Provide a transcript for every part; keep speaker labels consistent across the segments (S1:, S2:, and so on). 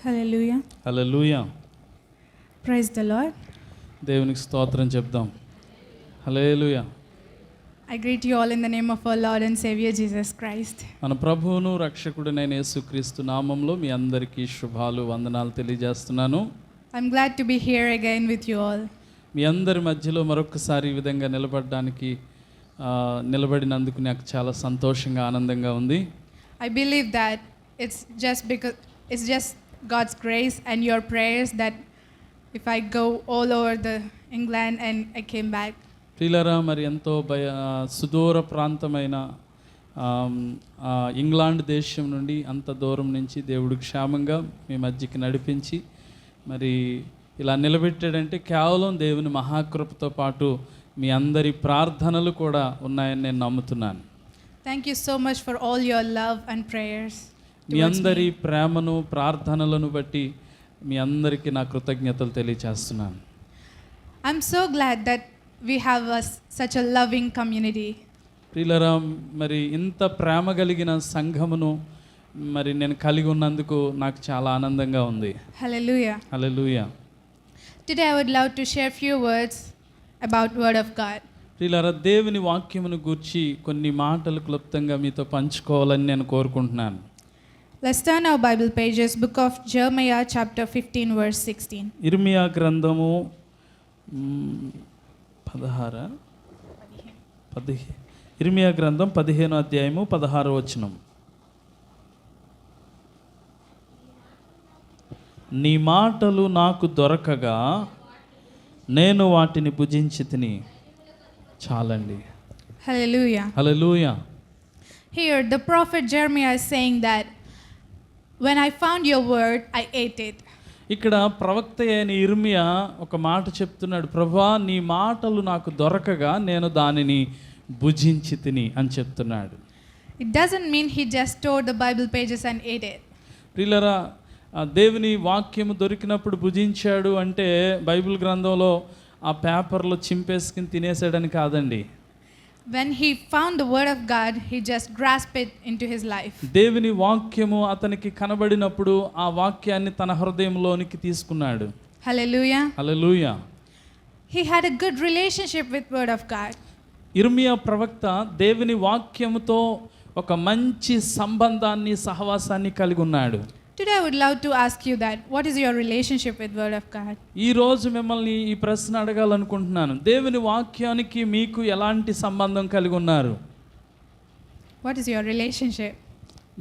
S1: Hallelujah.
S2: Hallelujah.
S1: Praise the lord.
S2: దేవునికి స్తోత్రం చెప్దాం. హల్లెలూయా.
S1: I greet you all in the name of our Lord and Savior Jesus Christ.
S2: మన ప్రభువును రక్షకుడైన యేసుక్రీస్తు నామంలో మీ అందరికీ శుభాలు వందనాలు తెలియజేస్తున్నాను.
S1: I'm glad to be here again with you all.
S2: మీ అందరి మధ్యలో మరొకసారి ఈ విధంగా నిలబడినందుకు నాకు చాలా సంతోషంగా ఆనందంగా ఉంది.
S1: I believe that it's just God's grace and your prayers that if I go all over the England and I came back.
S2: ప్రియులారా, మరి ఎంతో సుదూర ప్రాంతమైన ఇంగ్లాండ్ దేశం నుండి అంత దూరం నుంచి దేవుడు క్షేమంగా మీ మధ్యకి నడిపించి మరి ఇలా నిలబెట్టాడంటే కేవలం దేవుని మహాకృపతో పాటు మీ అందరి ప్రార్థనలు కూడా ఉన్నాయని నేను నమ్ముతున్నాను.
S1: Thank you so much for all your love and prayers.
S2: మీ అందరి ప్రేమను ప్రార్థనలను బట్టి మీ అందరికీ నా కృతజ్ఞతలు తెలియజేస్తున్నాను.
S1: I'm so glad that we have such a loving community.
S2: ప్రియులారా, మరి ఇంత ప్రేమ కలిగిన సంఘమును మరి నేను కలిగి ఉన్నందుకు నాకు చాలా ఆనందంగా ఉంది.
S1: Hallelujah.
S2: Hallelujah.
S1: Today I would love to share few words about word of God.
S2: ప్రియులారా, దేవుని వాక్యమును గూర్చి కొన్ని మాటలు క్లుప్తంగా మీతో పంచుకోవాలని నేను కోరుకుంటున్నాను.
S1: Let's turn our Bible pages, book of Jeremiah chapter 15 verse 16.
S2: ఇర్మియా గ్రంథము 16 ఇర్మియా గ్రంథం 15వ అధ్యాయము 16వ వచనం. నీ మాటలు నాకు దొరకగా నేను వాటిని భుజించితిని. చాలండి.
S1: Hallelujah.
S2: Hallelujah.
S1: Here the prophet Jeremiah is saying that when I found your word I ate it.
S2: ఇక్కడ ప్రవక్త అయిన ఇర్మియా ఒక మాట చెప్తున్నాడు. ప్రభువా, నీ మాటలు నాకు దొరకగా నేను దానిని భుజించితిని అని చెప్తున్నాడు.
S1: It doesn't mean he just tore the Bible pages and ate it.
S2: ప్రియులారా, దేవుని వాక్యము దొరికినప్పుడు భుజించాడు అంటే బైబిల్ గ్రంథంలో ఆ పేపర్లో చింపేసుకుని తినేసాడని కాదండి.
S1: When he found the word of God, he just grasped it into his life.
S2: దేవుని వాక్యము అతనికి కనబడినప్పుడు ఆ వాక్యాన్ని తన హృదయంలోనికి తీసుకున్నాడు.
S1: Hallelujah.
S2: Hallelujah.
S1: He had a good relationship with word of God.
S2: ఇర్మియా ప్రవక్త దేవుని వాక్యముతో ఒక మంచి సంబంధాన్ని సహవాసాన్ని కలిగి ఉన్నాడు.
S1: Today I would love to ask you that what is your relationship with word of God?
S2: ఈ రోజు మిమ్మల్ని ఈ ప్రశ్న అడగాలనుకుంటున్నాను. దేవుని వాక్యానికి మీకు ఎలాంటి సంబంధం కలిగి ఉన్నారు?
S1: What is your relationship?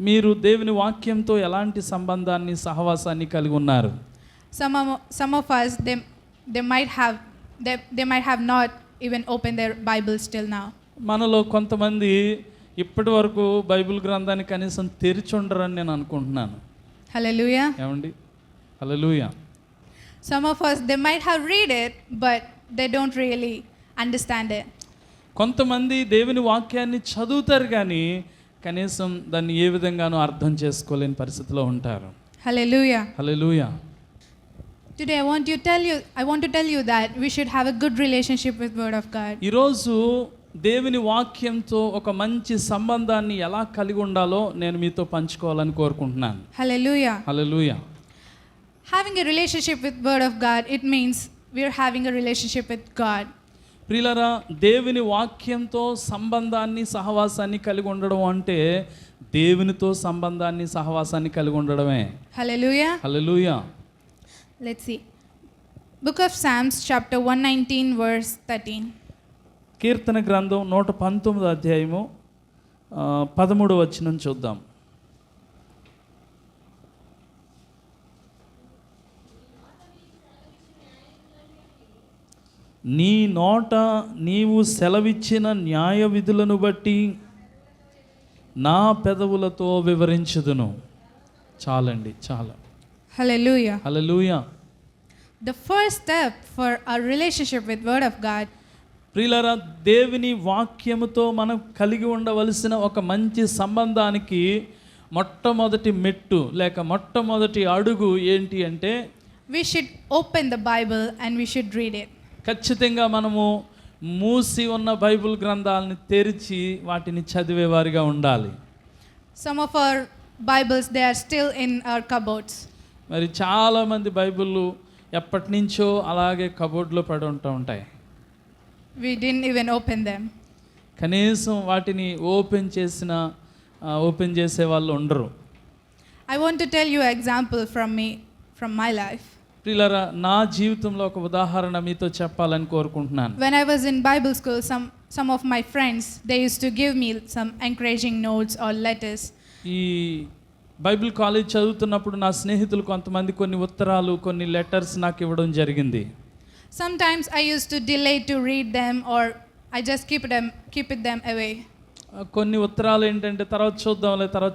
S2: మీరు దేవుని వాక్యంతో ఎలాంటి సంబంధాన్ని సహవాసాన్ని కలిగి ఉన్నారు?
S1: Some of us they might have not even opened their Bibles till now.
S2: మనలో కొంతమంది ఇప్పటి వరకు బైబిల్ గ్రంథాన్ని కనీసం తెరిచి ఉండరని నేను అనుకుంటున్నాను.
S1: Hallelujah.
S2: ఏమండి? హల్లెలూయా.
S1: Some of us they might have read it but they don't really understand it.
S2: కొంతమంది దేవుని వాక్యాన్ని చదువుతారు కానీ కనీసం దాన్ని ఏ విధంగానూ అర్థం చేసుకోలేని పరిస్థితిలో ఉంటారు.
S1: Hallelujah.
S2: Hallelujah.
S1: Today I want to tell you that we should have a good relationship with word of God.
S2: ఈరోజు దేవుని వాక్యంతో ఒక మంచి సంబంధాన్ని ఎలా కలిగి ఉండాలో నేను మీతో పంచుకోవాలని కోరుకుంటున్నాను.
S1: Hallelujah.
S2: Hallelujah.
S1: Having a relationship with word of God, it means we are having a relationship with God.
S2: ప్రియులారా, దేవుని వాక్యంతో సంబంధాన్ని సహవాసాన్ని కలిగి ఉండడం అంటే దేవునితో సంబంధాన్ని సహవాసాన్ని కలిగి ఉండడమే.
S1: Hallelujah.
S2: Hallelujah.
S1: Let's see. Book of Psalms chapter 119 verse 13.
S2: కీర్తన గ్రంథం 119 అధ్యాయము 13వ వచనం చూద్దాం. నీ నోట నీవు సెలవిచ్చిన న్యాయ విధులను బట్టి నా పెదవులతో వివరించుదును. చాలండి, చాలా.
S1: Hallelujah.
S2: Hallelujah.
S1: The first step for our relationship with word of God,
S2: ప్రియులారా, దేవుని వాక్యముతో మనం కలిగి ఉండవలసిన ఒక మంచి సంబంధానికి మొట్టమొదటి మెట్టు లేక మొట్టమొదటి అడుగు ఏంటి అంటే
S1: we should open the Bible and we should read it.
S2: ఖచ్చితంగా మనము మూసి ఉన్న బైబిల్ గ్రంథాలను తెరిచి వాటిని చదివేవారిగా ఉండాలి.
S1: Some of our Bibles, they are still in our cupboards.
S2: మరి చాలామంది బైబిళ్ళు ఎప్పటి నుంచో అలాగే కబోర్డ్లో పడి ఉంటాయి.
S1: We didn't even open them.
S2: కనీసం వాటిని ఓపెన్ చేసే వాళ్ళు ఉండరు.
S1: I want to tell you an example from my life.
S2: ప్రియులారా, నా జీవితంలో ఒక ఉదాహరణ మీతో చెప్పాలని కోరుకుంటున్నాను.
S1: When I was in Bible school, some of my friends, they used to give me some encouraging notes or letters.
S2: ఈ బైబిల్ కాలేజ్ చదువుతున్నప్పుడు నా స్నేహితులు కొంతమంది కొన్ని ఉత్తరాలు, కొన్ని లెటర్స్ నాకు ఇవ్వడం జరిగింది.
S1: Sometimes I used to delay to read them, or I just keep them away.
S2: కొన్ని ఉత్తరాలు ఏంటంటే తర్వాత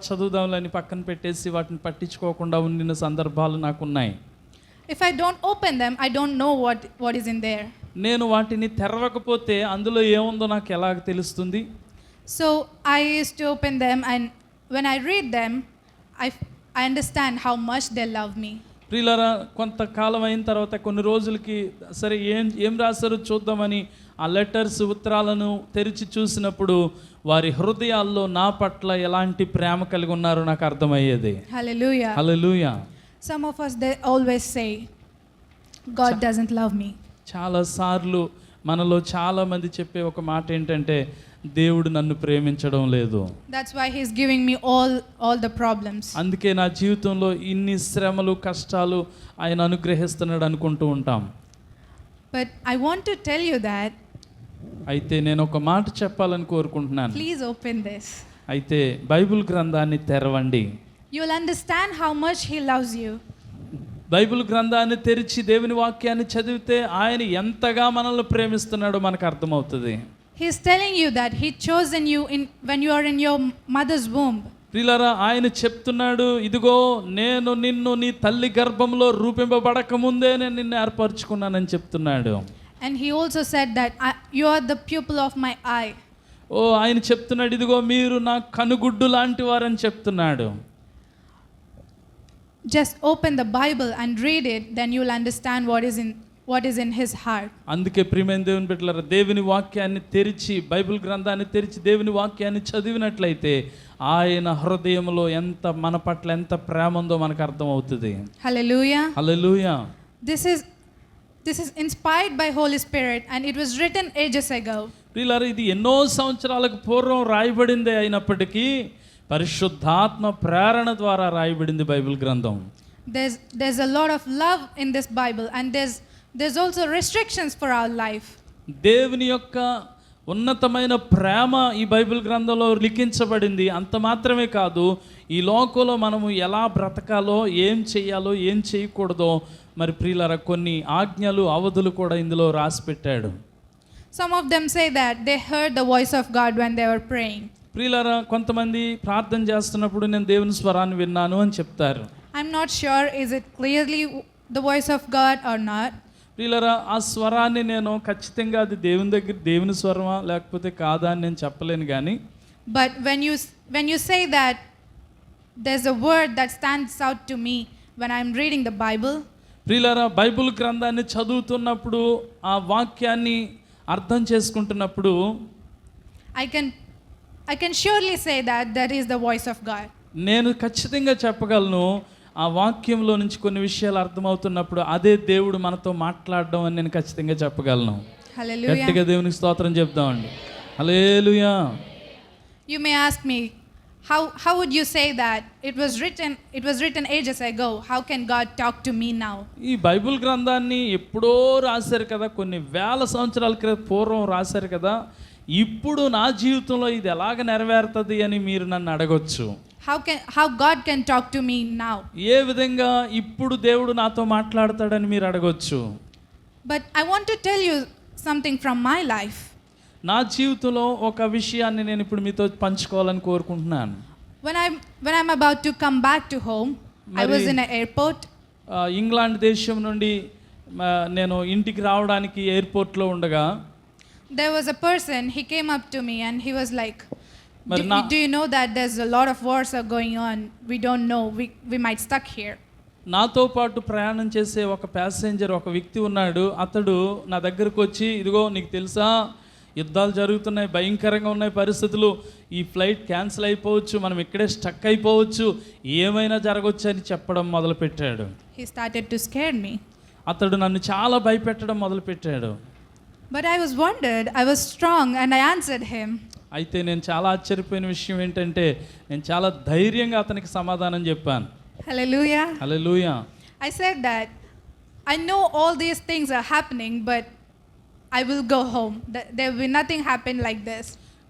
S2: చదువుదాంలే అని పక్కన పెట్టేసి వాటిని పట్టించుకోకుండా ఉండిన సందర్భాలు నాకు ఉన్నాయి.
S1: If I don't open them, I don't know what is in there.
S2: నేను వాటిని తెరవకపోతే అందులో ఏముందో నాకు ఎలా తెలుస్తుంది?
S1: So I used to open them, and when I read them, I understand how much they love me.
S2: ప్రియులారా, కొంతకాలం అయిన తర్వాత కొన్ని రోజులకి సరే ఏం రాశారో చూద్దామని ఆ లెటర్స్, ఉత్తరాలను తెరిచి చూసినప్పుడు వారి హృదయాల్లో నా పట్ల ఎలాంటి ప్రేమ కలిగి ఉన్నారో నాకు అర్థమయ్యేది.
S1: Hallelujah.
S2: Hallelujah.
S1: Some of us, they always say, God doesn't love me.
S2: చాలాసార్లు మనలో చాలామంది చెప్పే ఒక మాట ఏంటంటే, దేవుడు నన్ను ప్రేమించడం లేదు.
S1: That's why he's giving me all the problems.
S2: అందుకే నా జీవితంలో ఇన్ని శ్రమలు, కష్టాలు ఆయన అనుగ్రహిస్తున్నాడు అనుకుంటూ ఉంటాం.
S1: But I want to tell you that,
S2: అయితే నేను ఒక మాట చెప్పాలని కోరుకుంటున్నాను.
S1: please open this.
S2: అయితే బైబిల్ గ్రంథాన్ని తెరవండి.
S1: You'll understand how much he loves you.
S2: Bible గ్రంథాన్ని తెరిచి దేవుని వాక్యాన్ని చదివితే ఆయన ఎంతగా మనల్ని ప్రేమిస్తున్నాడో మనకు అర్థమవుతుంది.
S1: He's telling you that he chosen you when you are in your mother's womb.
S2: ప్రియులారా, ఆయన చెప్తున్నాడు, ఇదిగో నేను నిన్ను నీ తల్లి గర్భంలో రూపింపబడక ముందే నేను నిన్ను ఏర్పరచుకున్నానని చెప్తున్నాడు.
S1: And he also said that you are the pupil of my eye.
S2: ఆయన చెప్తున్నాడు, ఇదిగో మీరు నా కనుగుడ్డు లాంటి వారని చెప్తున్నాడు.
S1: Just open the Bible and read it, then you'll understand what is in his heart.
S2: అందుకే ప్రియమైన దేవుని బిడ్డలారా, దేవుని వాక్యాన్ని తెరిచి, బైబిల్ గ్రంథాన్ని తెరిచి దేవుని వాక్యాన్ని చదివినట్లయితే ఆయన హృదయంలో మన పట్ల ఎంత ప్రేమ ఉందో మనకు అర్థమవుతుంది.
S1: Hallelujah.
S2: Hallelujah.
S1: This is inspired by Holy Spirit, and it was written ages ago.
S2: ప్రియులారా, ఇది ఎన్నో సంవత్సరాలకు పూర్వం రాయబడిందే అయినప్పటికీ పరిశుద్ధాత్మ ప్రేరణ ద్వారా రాయబడింది బైబిల్ గ్రంథం.
S1: There's a lot of love in this Bible, and there's also restrictions for our life.
S2: దేవుని యొక్క ఉన్నతమైన ప్రేమ ఈ బైబిల్ గ్రంథంలో లిఖించబడింది. అంత మాత్రమే కాదు, ఈ లోకంలో మనము ఎలా బ్రతకాలో, ఏం చేయాలో, ఏం చేయకూడదో మరి ప్రియులారా కొన్ని ఆజ్ఞలు, అవధులు కూడా ఇందులో రాసి పెట్టాడు.
S1: Some of them say that they heard the voice of God when they were praying.
S2: ప్రియులారా, కొంతమంది ప్రార్థన చేస్తున్నప్పుడు నేను దేవుని స్వరాన్ని విన్నాను అని చెప్తారు.
S1: I'm not sure is it clearly the voice of God or not.
S2: ప్రియులారా, ఆ స్వరాన్ని నేను ఖచ్చితంగా అది దేవుని స్వరమా లేకపోతే కాదా అని నేను చెప్పలేను కానీ,
S1: but when you say that there's a word that stands out to me when I'm reading the Bible.
S2: ప్రియులారా, బైబిల్ గ్రంథాన్ని చదువుతున్నప్పుడు, ఆ వాక్యాన్ని అర్థం చేసుకుంటున్నప్పుడు
S1: I can surely say that is the voice of God.
S2: నేను ఖచ్చితంగా చెప్పగలను, ఆ వాక్యంలో నుంచి కొన్ని విషయాలు అర్థమవుతున్నప్పుడు అదే దేవుడు మనతో మాట్లాడడం అని నేను ఖచ్చితంగా చెప్పగలను.
S1: Hallelujah.
S2: గట్టిగా దేవునికి స్తోత్రం చెప్దామండి. హల్లెలూయా.
S1: You may ask me, how would you say that it was written ages ago? How can God talk to me now?
S2: ఈ బైబిల్ గ్రంథాన్ని ఎప్పుడో రాశారు కదా, కొన్ని వేల సంవత్సరాల పూర్వం రాశారు కదా, ఇప్పుడు నా జీవితంలో ఇది ఎలాగ నెరవేరుతుంది అని మీరు నన్ను అడగొచ్చు.
S1: How God can talk to me now?
S2: ఏ విధంగా ఇప్పుడు దేవుడు నాతో మాట్లాడతాడని మీరు అడగొచ్చు.
S1: But I want to tell you something from my life.
S2: నా జీవితంలో ఒక విషయాన్ని నేను ఇప్పుడు మీతో పంచుకోవాలని కోరుకుంటున్నాను.
S1: When I'm about to come back to home, I was in an airport.
S2: England దేశం నుండి నేను ఇంటికి రావడానికి ఎయిర్పోర్ట్లో ఉండగా
S1: there was a person, he came up to me and he was like, do you know that there's a lot of wars are going on? We don't know, we might stuck here.
S2: నాతో పాటు ప్రయాణం చేసే ఒక passenger, ఒక వ్యక్తి ఉన్నాడు. అతడు నా దగ్గరకు వచ్చి, ఇదిగో నీకు తెలుసా యుద్ధాలు జరుగుతున్నాయి, భయంకరంగా ఉన్నాయి పరిస్థితులు, ఈ ఫ్లైట్ క్యాన్సిల్ అయిపోవచ్చు, మనం ఇక్కడే స్టక్ అయిపోవచ్చు, ఏమైనా జరగవచ్చు అని చెప్పడం మొదలుపెట్టాడు.
S1: He started to scare me.
S2: అతడు నన్ను చాలా భయపెట్టడం మొదలుపెట్టాడు.
S1: But I was wondered, I was strong and I answered him.
S2: అయితే నేను చాలా ఆశ్చర్యపోయిన విషయం ఏంటంటే నేను చాలా ధైర్యంగా అతనికి సమాధానం చెప్పాను.
S1: Hallelujah.
S2: Hallelujah.
S1: I said that I know all these things are happening, but I will go home. There will be nothing happen like this.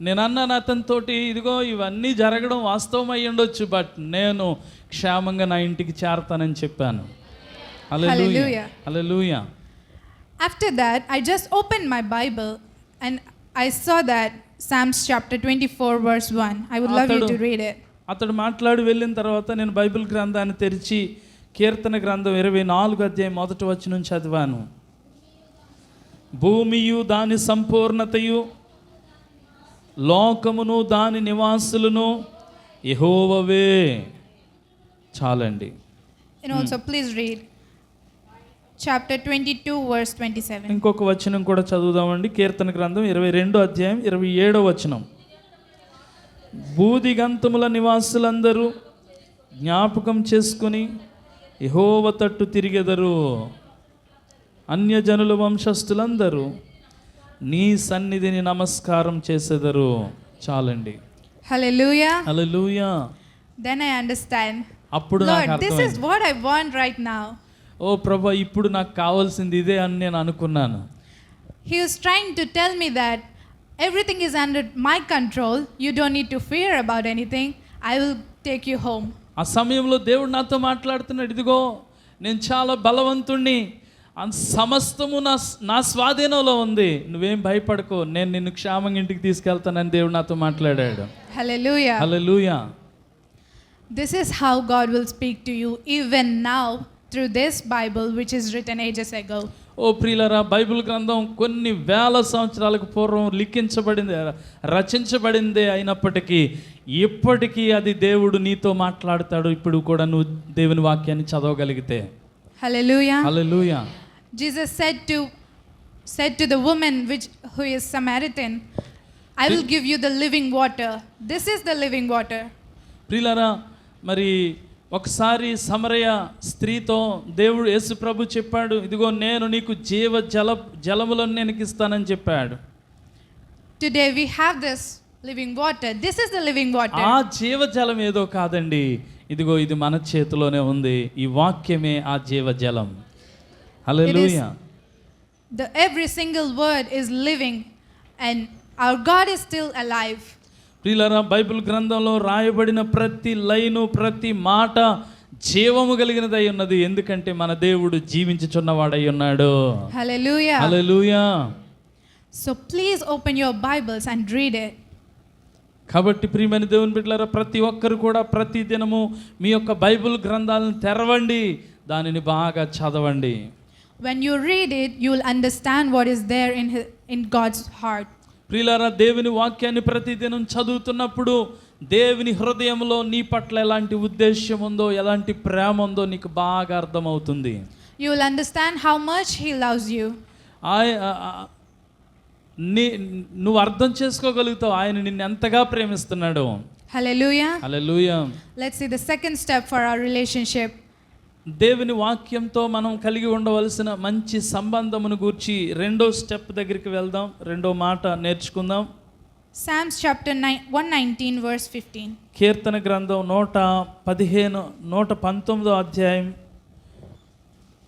S2: నేను అన్నాను అతనితోటి, ఇదిగో ఇవన్నీ జరగడం వాస్తవం అయి ఉండొచ్చు, బట్ నేను క్షేమంగా నా ఇంటికి చేరతానని చెప్పాను. హల్లెలూయా. హల్లెలూయా.
S1: After that, I just opened my Bible and I saw that Psalms chapter 24 verse 1. I would love you to read it.
S2: అతడు మాట్లాడి వెళ్ళిన తర్వాత నేను బైబిల్ గ్రంథాన్ని తెరిచి కీర్తన గ్రంథం 24 అధ్యాయం 1 వచనం చదివాను. భూమియు దాని సంపూర్ణతయు లోకమును దాని నివాసులను యెహోవావే. చాలండి.
S1: And also please read chapter 22 verse 27.
S2: ఇంకొక వచనం కూడా చదువుదామండి. కీర్తన గ్రంథం 22 అధ్యాయం 27 వచనం. భూదిగంతముల నివాసులందరూ జ్ఞాపకం చేసుకుని యెహోవా తట్టు తిరిగెదరు, అన్యజనుల వంశస్థులందరూ నీ సన్నిధిని నమస్కారం చేసెదరు. చాలండి.
S1: Hallelujah.
S2: Hallelujah.
S1: Then I understand.
S2: అప్పుడు నాకు
S1: Lord, this is
S2: అర్థమైంది.
S1: what I want right now.
S2: ఓ ప్రభా, ఇప్పుడు నాకు కావాల్సింది ఇదే అని నేను అనుకున్నాను.
S1: He was trying to tell me that everything is under my control. You don't need to fear about anything. I will take you home.
S2: ఆ సమయంలో దేవుడు నాతో మాట్లాడుతున్నాడు, ఇదిగో నేను చాలా బలవంతుణ్ణి, సమస్తము నా స్వాధీనంలో ఉంది, నువ్వేం భయపడకు, నేను నిన్ను క్షేమంగా ఇంటికి తీసుకెళ్తానని దేవుడు నాతో మాట్లాడాడు.
S1: Hallelujah.
S2: Hallelujah.
S1: This is how God will speak to you even now through this Bible which is written ages ago.
S2: ఓ ప్రియులారా, బైబిల్ గ్రంథం కొన్ని వేల సంవత్సరాలకు పూర్వం లిఖించబడింది, రచించబడిందే అయినప్పటికీ ఇప్పటికీ అది దేవుడు నీతో మాట్లాడతాడు ఇప్పుడు కూడా నువ్వు దేవుని వాక్యాన్ని చదవగలిగితే.
S1: Hallelujah.
S2: Hallelujah.
S1: Jesus said to the woman who is Samaritan, I will give you the living water. This is the living water.
S2: ప్రియులారా, మరి ఒకసారి సమరయ స్త్రీతో దేవుడు యేసు ప్రభు చెప్పాడు, ఇదిగో నేను నీకు జలములను నేను ఇస్తానని చెప్పాడు.
S1: Today we have this living water. This is the living water.
S2: ఆ జీవజలం ఏదో కాదండి, ఇదిగో ఇది మన చేతిలోనే ఉంది. ఈ వాక్యమే ఆ జీవజలం. హల్లెలూయా.
S1: Every single word is living and our God is still alive.
S2: ప్రియులారా, బైబిల్ గ్రంథంలో రాయబడిన ప్రతి లైను ప్రతి మాట జీవము కలిగినదై ఉన్నది, ఎందుకంటే మన దేవుడు జీవించుచున్నవాడై ఉన్నాడు.
S1: Hallelujah.
S2: Hallelujah.
S1: So please open your Bibles and read it.
S2: కాబట్టి ప్రియమైన దేవుని బిడ్డలారా, ప్రతి ఒక్కరు కూడా ప్రతి దినము మీ యొక్క బైబిల్ గ్రంథాలను తెరవండి, దానిని బాగా చదవండి.
S1: When you read it, you will understand what is there in God's heart.
S2: ప్రియులారా, దేవుని వాక్యాన్ని ప్రతిదినం చదువుతున్నప్పుడు దేవుని హృదయంలో నీ పట్ల ఎలాంటి ఉద్దేశం ఉందో, ఎలాంటి ప్రేమ ఉందో నీకు బాగా అర్థమవుతుంది.
S1: You will understand how much He loves you.
S2: నువ్వు అర్థం చేసుకోగలుగుతావు ఆయన నిన్ను ఎంతగా ప్రేమిస్తున్నాడు.
S1: Hallelujah.
S2: Hallelujah.
S1: Let's see the second step for our relationship.
S2: దేవుని వాక్యంతో మనం కలిగి ఉండవలసిన మంచి సంబంధమును గూర్చి రెండో స్టెప్ దగ్గరికి వెళ్దాం, రెండో మాట నేర్చుకుందాం.
S1: Psalms chapter 119 verse 15.
S2: కీర్తన గ్రంథం 119 అధ్యాయం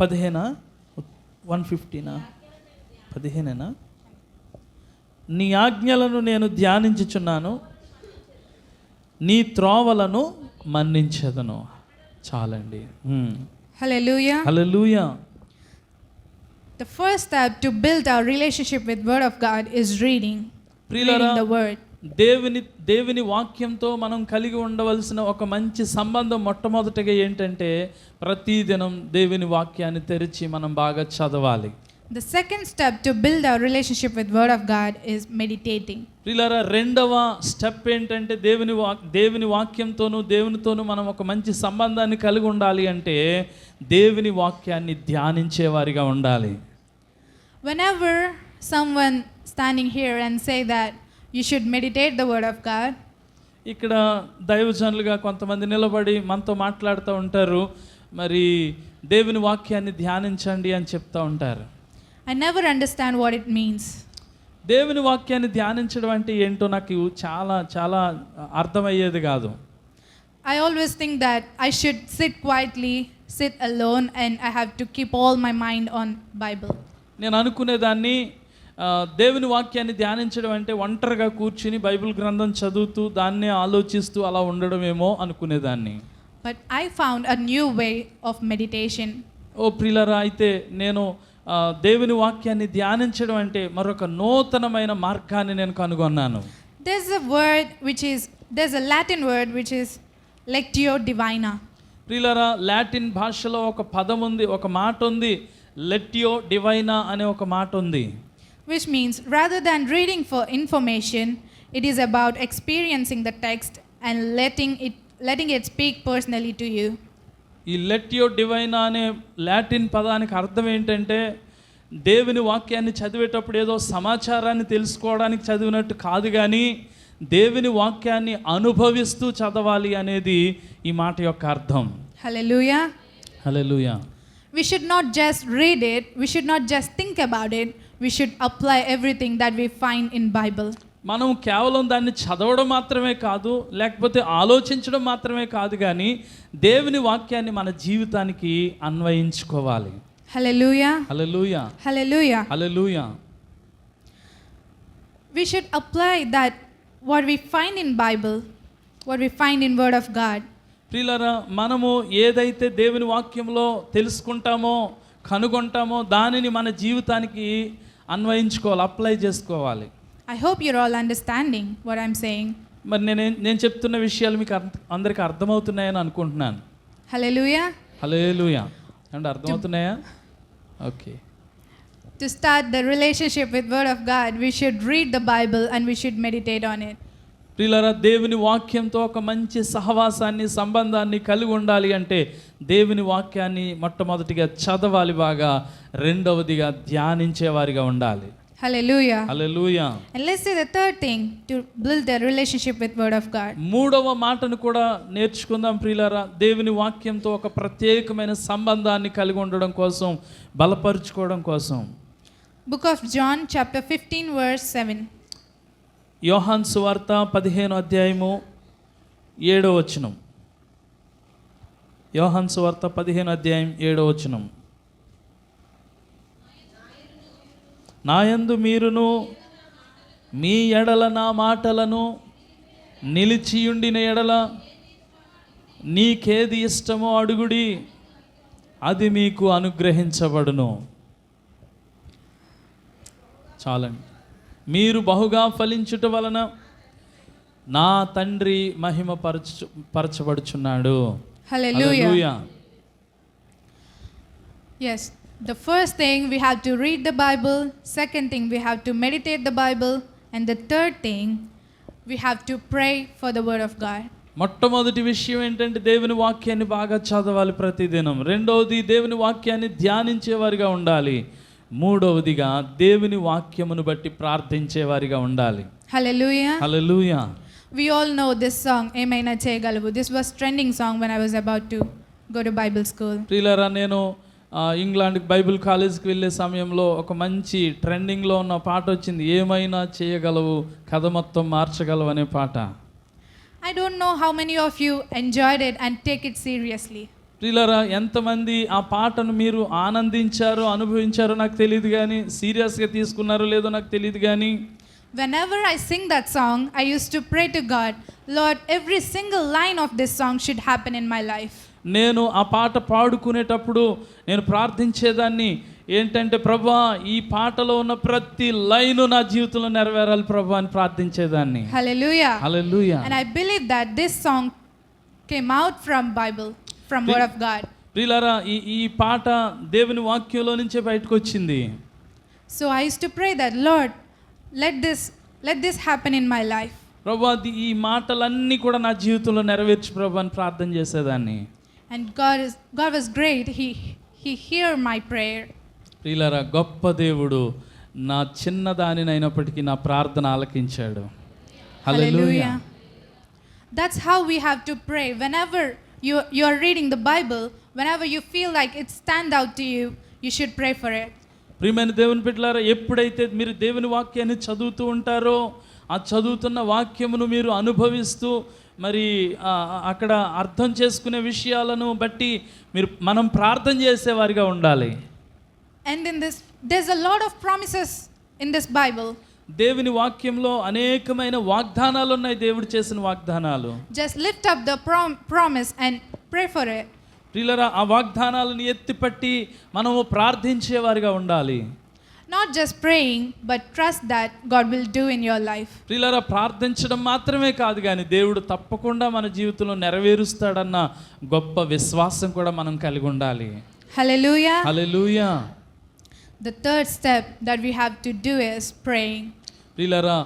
S2: 15 నీ ఆజ్ఞలను నేను ధ్యానించుచున్నాను, నీ త్రోవలను మన్నించెదను. చాలండి.
S1: Hallelujah.
S2: Hallelujah.
S1: The first step to build our relationship with Word of God is reading the Word. దేవుని వాక్యంతో మనం కలిగి ఉండవలసిన ఒక మంచి సంబంధం మొట్టమొదటిగా ఏంటంటే ప్రతిదినం దేవుని వాక్యాన్ని తెరిచి మనం బాగా చదవాలి. The second step to build our relationship with Word of God is meditating.
S2: ప్రియులారా, రెండవ స్టెప్ ఏంటంటే దేవుని వాక్యంతోనూ దేవునితోనూ మనం ఒక మంచి సంబంధాన్ని కలిగి ఉండాలి అంటే దేవుని వాక్యాన్ని ధ్యానించేవారిగా ఉండాలి.
S1: Whenever someone standing here and say that you should meditate the word of God.
S2: ఇక్కడ దైవజనులుగా కొంతమంది నిలబడి మనతో మాట్లాడుతూ ఉంటారు, మరి దేవుని వాక్యాన్ని ధ్యానించండి అని చెప్తూ ఉంటారు.
S1: I never understand what it means.
S2: దేవుని వాక్యాన్ని ధ్యానించడం అంటే ఏంటో నాకు చాలా చాలా అర్థమయ్యేది కాదు.
S1: I always think that I should sit quietly, sit alone, and I have to keep all my mind on Bible.
S2: నేను అనుకునేదాన్ని దేవుని వాక్యాన్ని ధ్యానించడం అంటే ఒంటరిగా కూర్చుని బైబిల్ గ్రంథం చదువుతూ దాన్నే ఆలోచిస్తూ అలా ఉండడమేమో అనుకునేదాన్ని.
S1: But I found a new way of meditation.
S2: ఓ ప్రియులారా, అయితే నేను దేవుని వాక్యాన్ని ధ్యానించడం అంటే మరొక నూతనమైన మార్గాన్ని నేను కనుగొన్నాను.
S1: There's a Latin word which is lectio divina.
S2: ప్రియులారా, లాటిన్ భాషలో ఒక పదం ఉంది, ఒక మాట ఉంది, లెక్టియో డివైనా అనే ఒక మాట ఉంది.
S1: Which means rather than reading for information, it is about experiencing the text and letting it speak personally to you.
S2: ఈ లెక్టియో డివైనా అనే లాటిన్ పదానికి అర్థం ఏంటంటే, దేవుని వాక్యాన్ని చదివేటప్పుడు ఏదో సమాచారాన్ని తెలుసుకోవడానికి చదివినట్టు కాదు, కానీ దేవుని వాక్యాన్ని అనుభవిస్తూ చదవాలి అనేది ఈ మాట యొక్క అర్థం.
S1: Hallelujah.
S2: Hallelujah.
S1: We should not just read it, we should not just think about it, we should apply everything that we find in Bible.
S2: మనం కేవలం దాన్ని చదవడం మాత్రమే కాదు, లేకపోతే ఆలోచించడం మాత్రమే కాదు, కానీ దేవుని వాక్యాన్ని మన జీవితానికి అన్వయించుకోవాలి.
S1: Hallelujah.
S2: Hallelujah.
S1: Hallelujah.
S2: Hallelujah.
S1: We should apply that what we find in Bible, what we find in Word of God.
S2: ప్రియులారా, మనము ఏదైతే దేవుని వాక్యంలో తెలుసుకుంటామో కనుగొంటామో దానిని మన జీవితానికి అన్వయించుకోవాలి, అప్లై చేసుకోవాలి.
S1: I hope you're all understanding what I'm saying.
S2: మరి నేను చెప్తున్న విషయాలు మీకు అందరికీ అర్థమవుతున్నాయని అనుకుంటున్నాను.
S1: Hallelujah.
S2: హల్లెలూయా. అంటే అర్థమవుతున్నాయా? Okay.
S1: To start the relationship with Word of God, we should read the Bible and we should meditate on it.
S2: ప్రియులారా, దేవుని వాక్యంతో ఒక మంచి సహవాసాన్ని సంబంధాన్ని కలిగి ఉండాలి అంటే దేవుని వాక్యాన్ని మొట్టమొదటిగా చదవాలి, బాగా రెండవదిగా ధ్యానించేవారిగా ఉండాలి.
S1: Hallelujah.
S2: Hallelujah.
S1: And let's say the third thing to build a relationship with Word of God.
S2: మూడవ మాటను కూడా నేర్చుకుందాం ప్రియులారా. దేవుని వాక్యంతో ఒక ప్రత్యేకమైన సంబంధాన్ని కలిగి ఉండడం కోసం, బలపరుచుకోవడం కోసం.
S1: Book of John chapter 15 verse 7.
S2: యోహాను సువార్త 15వ అధ్యాయము 7వ వచనం. యోహాను సువార్త 15వ అధ్యాయం 7వ వచనం. నాయందు మీరును మీ ఎడల నా మాటలను నిలిచియుండిన ఎడల నీకేది ఇష్టమో అడుగుడి, అది మీకు అనుగ్రహించబడును. చాలండి. మీరు బహుగా ఫలించుట వలన నా తండ్రి మహిమ పరచబడుచున్నాడు.
S1: Hallelujah. Yes, the first thing we have to read the Bible, second thing we have to meditate the Bible, and the third thing we have to pray for the word of God.
S2: మొట్టమొదటి విషయం ఏంటంటే దేవుని వాక్యాన్ని బాగా చదవాలి ప్రతిదినం. రెండవది దేవుని వాక్యాన్ని ధ్యానించేవారిగా ఉండాలి. మూడవదిగా దేవుని వాక్యమును బట్టి ప్రార్థించేవారిగా ఉండాలి.
S1: Hallelujah.
S2: Hallelujah.
S1: We all know this song, Emaina Cheyagalavu. This was trending song when I was about to go to Bible school.
S2: ప్రియులారా, నేను ఇంగ్లాండ్కి బైబిల్ కాలేజ్కి వెళ్ళే సమయంలో ఒక మంచి ట్రెండింగ్లో ఉన్న పాట వచ్చింది, ఏమైనా చేయగలవు కథ మొత్తం మార్చగలవు అనే పాట.
S1: I don't know how many of you enjoyed it and take it seriously.
S2: ప్రియులారా, ఎంతమంది ఆ పాటను మీరు ఆనందించారో అనుభవించారో నాకు తెలియదు, కానీ సీరియస్గా తీసుకున్నారో లేదో నాకు తెలియదు. కానీ
S1: whenever I sing that song, I used to pray to God, Lord, every single line of this song should happen in my life.
S2: నేను ఆ పాట పాడుకునేటప్పుడు నేను ప్రార్థించేదాన్ని ఏంటంటే, ప్రభువా ఈ పాటలో ఉన్న ప్రతి లైను నా జీవితంలో నెరవేరాలి ప్రభువా అని ప్రార్థించేదాన్ని.
S1: Hallelujah.
S2: Hallelujah.
S1: And I believe that this song came out from Bible, from Word of God.
S2: ప్రియులారా, ఈ పాట దేవుని వాక్యంలో నుంచే బయటకు వచ్చింది.
S1: So I used to pray that, Lord, let this happen in my life.
S2: ప్రభువా ఈ మాటలన్నీ కూడా నా జీవితంలో నెరవేర్చు ప్రభువా అని ప్రార్థన చేసేదాన్ని.
S1: And God was great. He heard my prayer.
S2: ప్రియులారా, గొప్ప దేవుడు నా చిన్నదానినైనప్పటికీ నా ప్రార్థన ఆలకించాడు.
S1: Hallelujah. That's how we have to pray. Whenever you are reading the Bible, whenever you feel like it stand out to you, you should pray for it.
S2: ప్రియమైన దేవుని బిడ్డలారా, ఎప్పుడైతే మీరు దేవుని వాక్యాన్ని చదువుతూ ఉంటారో, ఆ చదువుతున్న వాక్యమును మీరు అనుభవిస్తూ మరి అక్కడ అర్థం చేసుకునే విషయాలను బట్టి మనం ప్రార్థన చేసేవారిగా ఉండాలి.
S1: And in this there's a lot of promises in this Bible.
S2: దేవుని వాక్యంలో అనేకమైన వాగ్దానాలు ఉన్నాయి, దేవుడు చేసిన వాగ్దానాలు.
S1: Just lift up the promise and pray for it.
S2: ప్రియులారా, ఆ వాగ్దానాలను ఎత్తిపట్టి మనము ప్రార్థించేవారిగా ఉండాలి.
S1: Not just praying, but trust that God will do in your life.
S2: ప్రియులారా, ప్రార్థించడం మాత్రమే కాదు కానీ దేవుడు తప్పకుండా మన జీవితంలో నెరవేరుస్తాడన్న గొప్ప విశ్వాసం కూడా మనం కలిగి ఉండాలి.
S1: Hallelujah.
S2: Hallelujah.
S1: The third step that we have to do is praying.
S2: ప్రియులారా,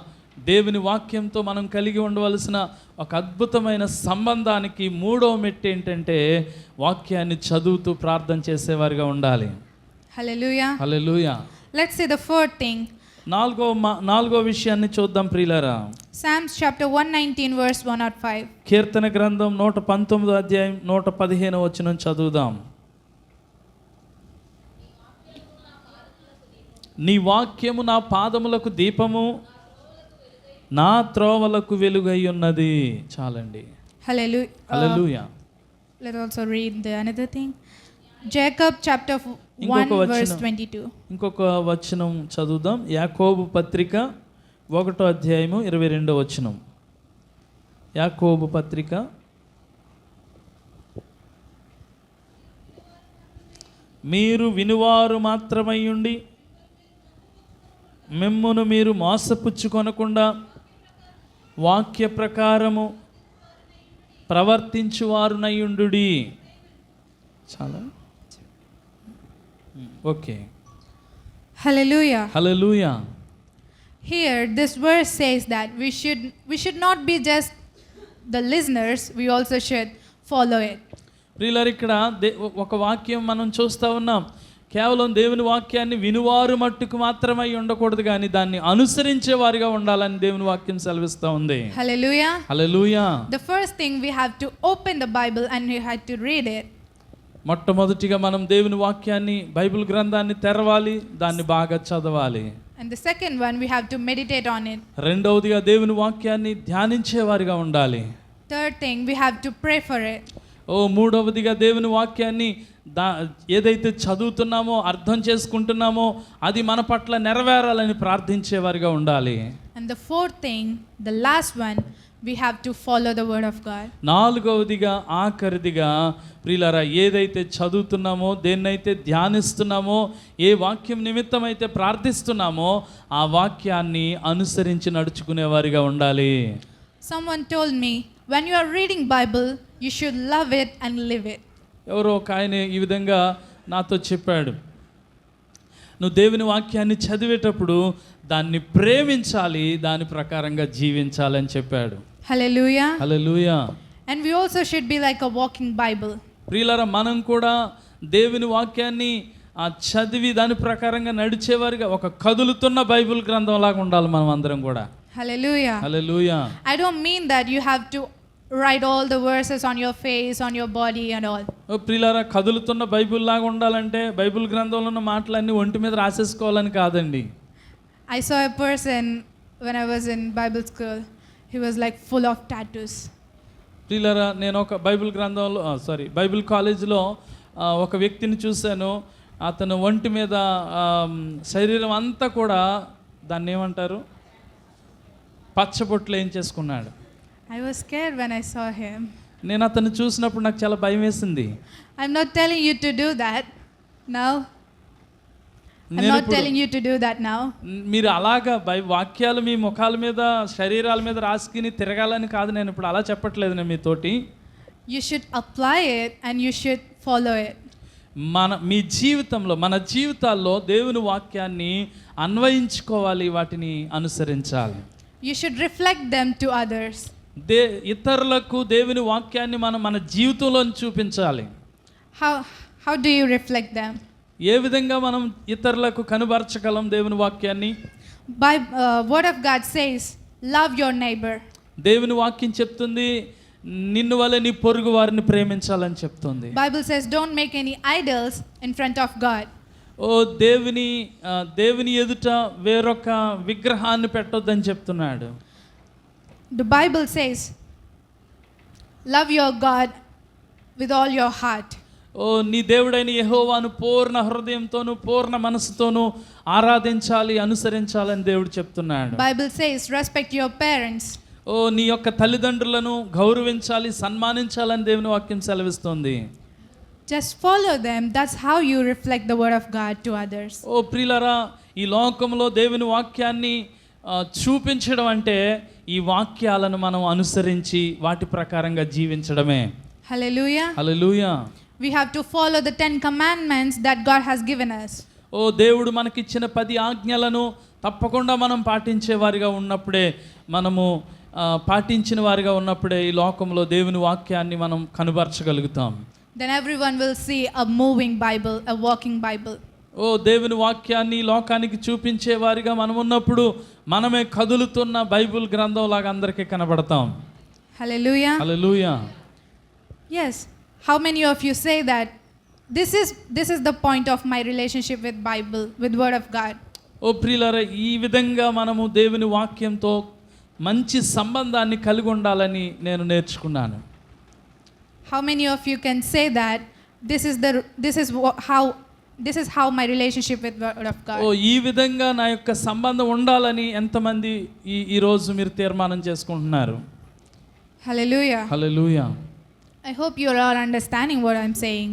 S2: దేవుని వాక్యంతో మనం కలిగి ఉండవలసిన ఒక అద్భుతమైన సంబంధానికి మూడవ మెట్టు ఏంటంటే వాక్యాన్ని చదువుతూ ప్రార్థన చేసేవారిగా ఉండాలి.
S1: Hallelujah.
S2: Hallelujah.
S1: Let's see the fourth thing.
S2: నాలుగో విషయాన్ని చూద్దాం ప్రియులారా.
S1: Psalms chapter 119 verse 105.
S2: కీర్తన గ్రంథం 119 అధ్యాయం 115 వచనం చదువుదాం. నీ వాక్యము నా పాదములకు దీపము, నా త్రోవలకు వెలుగై ఉన్నది. చాలండి.
S1: Hallelujah.
S2: Hallelujah.
S1: Let's also read the another thing. Jacob chapter 1 verse 22.
S2: ఇంకొక వచనం చదువుదాం. యాకోబు పత్రిక 1వ అధ్యాయము 22వ వచనం. యాకోబు పత్రిక మీరు వినువారు మాత్రమై ఉండి మిమ్మును మీరు మోసపుచ్చుకొనకుండా వాక్య ప్రకారము ప్రవర్తించువారునయుండుడి. చాలా okay.
S1: Hallelujah.
S2: Hallelujah.
S1: Here this verse says that we should not be just the listeners, we also should follow it.
S2: ప్రియులారా, ఇక్కడ ఒక వాక్యం మనం చూస్తూ ఉన్నాం. కేవలం దేవుని వాక్యాన్ని వినువారు మట్టుకు మాత్రమై ఉండకూడదు కానీ దాన్ని అనుసరించే వారిగా ఉండాలని దేవుని వాక్యం సెలవిస్తూ ఉంది.
S1: Hallelujah.
S2: Hallelujah.
S1: The first thing, we have to open the Bible and we have to read it.
S2: మొట్టమొదటిగా మనం దేవుని వాక్యాన్ని, బైబిల్ గ్రంథాన్ని తెరవాలి, దాన్ని బాగా చదవాలి.
S1: And the second one, we have to meditate on it.
S2: రెండవదిగా దేవుని వాక్యాన్ని ధ్యానించే వారిగా ఉండాలి.
S1: Third thing, we have to pray for it.
S2: మూడవదిగా దేవుని వాక్యాన్ని ఏదైతే చదువుతున్నామో, అర్థం చేసుకుంటున్నామో అది మన పట్ల నెరవేరాలని ప్రార్థించేవారిగా ఉండాలి.
S1: And the fourth thing, the last one, we have to follow the word of God.
S2: నాలుగవదిగా, ఆఖరిదిగా ప్రియులారా, ఏదైతే చదువుతున్నామో, దేన్నైతే ధ్యానిస్తున్నామో, ఏ వాక్యం నిమిత్తం అయితే ప్రార్థిస్తున్నామో ఆ వాక్యాన్ని అనుసరించి నడుచుకునేవారిగా ఉండాలి.
S1: Someone told me, when you are reading Bible, you should love it and live it.
S2: ఎవరో ఒక ఆయన ఈ విధంగా నాతో చెప్పాడు, నువ్వు దేవుని వాక్యాన్ని చదివేటప్పుడు దాన్ని ప్రేమించాలి, దాని ప్రకారంగా జీవించాలి అని చెప్పాడు.
S1: Hallelujah.
S2: Hallelujah.
S1: And we also should be like a walking Bible.
S2: ప్రియులారా, మనం కూడా దేవుని వాక్యాన్ని చదివి దాని ప్రకారంగా నడిచేవారిగా, ఒక కదులుతున్న బైబిల్ గ్రంథం లాగా ఉండాలి మనం అందరం కూడా.
S1: Hallelujah.
S2: Hallelujah.
S1: I don't mean that you have to write all the verses on your face, on your body and all.
S2: ప్రియులారా, కదులుతున్న బైబిల్ లాగా ఉండాలంటే బైబిల్ గ్రంథంలో ఉన్న మాటలన్నీ ఒంటి మీద రాసేసుకోవాలని కాదండి.
S1: I saw a person when I was in Bible school. He was like full of tattoos.
S2: ప్రియులారా, నేను ఒక బైబిల్ కాలేజీలో ఒక వ్యక్తిని చూశాను. అతను ఒంటి మీద శరీరం అంతా కూడా దాన్ని ఏమంటారు, పచ్చబొట్లు ఏం చేసుకున్నాడు.
S1: I was scared when I saw him.
S2: నేను అతన్ని చూసినప్పుడు నాకు చాలా భయం వేసింది.
S1: I'm not telling you to do that now. I'm not telling you to do that now.
S2: మీరు అలాగా వాక్యాలు మీ ముఖాల మీద, శరీరాల మీద రాసుకుని తిరగాలని కాదు, నేను ఇప్పుడు అలా చెప్పట్లేదు నేను మీతోటి.
S1: You should apply it and you should follow it.
S2: మీ జీవితంలో, మన జీవితాల్లో దేవుని వాక్యాన్ని అన్వయించుకోవాలి, వాటిని అనుసరించాలి.
S1: You should reflect them to others.
S2: ఇతరులకు దేవుని వాక్యాన్ని మనం మన జీవితంలో చూపించాలి.
S1: How do you reflect them?
S2: ఏ విధంగా మనం ఇతరులకు కనుబరచగలం దేవుని వాక్యాన్ని?
S1: Word of God says, love your neighbor.
S2: దేవుని వాక్యం చెప్తుంది నిన్ను వలె నీ పొరుగు వారిని ప్రేమించాలని చెప్తుంది.
S1: Bible says don't make any idols in front of God.
S2: ఓ దేవుని ఎదుట వేరొక విగ్రహాన్ని పెట్టొద్దని చెప్తున్నాడు.
S1: The Bible says love your God with all your heart.
S2: ఓ నీ దేవుడైన యెహోవాను పూర్ణ హృదయంతోను పూర్ణ మనసుతోను ఆరాధించాలి, అనుసరించాలని దేవుడు చెప్తున్నాడు.
S1: Bible says respect your parents.
S2: ఓ నీ యొక్క తల్లిదండ్రులను గౌరవించాలి, సన్మానించాలని దేవుని వాక్యం సెలవిస్తుంది.
S1: Just follow them. That's how you reflect the word of God to others.
S2: ఓ ప్రియులారా, ఈ లోకంలో దేవుని వాక్యాన్ని చూపించడం అంటే ఈ వాక్యాలను మనం అనుసరించి వాటి ప్రకారంగా జీవించడమే.
S1: Hallelujah.
S2: Hallelujah.
S1: We have to follow the 10 commandments that God has given us.
S2: ఓ దేవుడు మనకిచ్చిన 10 ఆజ్ఞలను తప్పకుండా మనం పాటించే వారిగా ఉన్నప్పుడే, మనము పాటించిన వారిగా ఉన్నప్పుడే ఈ లోకంలో దేవుని వాక్యాన్ని మనం కనుబరచగలుగుతాం.
S1: Then everyone will see a moving Bible, a walking Bible.
S2: ఓ దేవుని వాక్యాన్ని లోకానికి చూపించే వారిగా మనం ఉన్నప్పుడు మనమే కదులుతున్న బైబిల్ గ్రంథం లాగా అందరికీ కనబడతాం.
S1: Hallelujah.
S2: Hallelujah.
S1: Yes. How many of you say that this is the point of my relationship with Bible, with word of God?
S2: ఓ ప్రియులారా, ఈ విధంగా మనము దేవుని వాక్యంతో మంచి సంబంధాన్ని కలిగి ఉండాలని నేను నేర్చుకున్నాను.
S1: How many of you can say that this is how my relationship with word of God?
S2: ఓ ఈ విధంగా నా యొక్క సంబంధం ఉండాలని ఎంతమంది ఈ రోజు మీరు తీర్మానం చేసుకుంటున్నారు?
S1: Hallelujah.
S2: Hallelujah.
S1: I hope you are all understanding what I'm saying.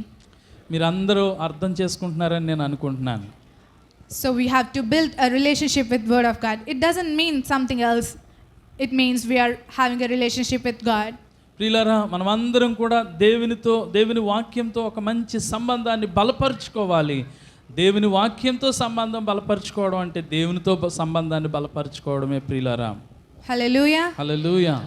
S2: మీరందరూ అర్థం చేసుకుంటున్నారని నేను అనుకుంటున్నాను.
S1: So we have to build a relationship with word of God. It doesn't mean something else. It means we are having a relationship with God.
S2: ప్రియులారా, మనం అందరం కూడా దేవుని వాక్యంతో ఒక మంచి సంబంధాన్ని బలపరుచుకోవాలి. దేవుని వాక్యంతో సంబంధం బలపరుచుకోవడం అంటే దేవునితో సంబంధాన్ని బలపరుచుకోవడమే ప్రియులారా.
S1: Hallelujah.
S2: హల్లెలూయా.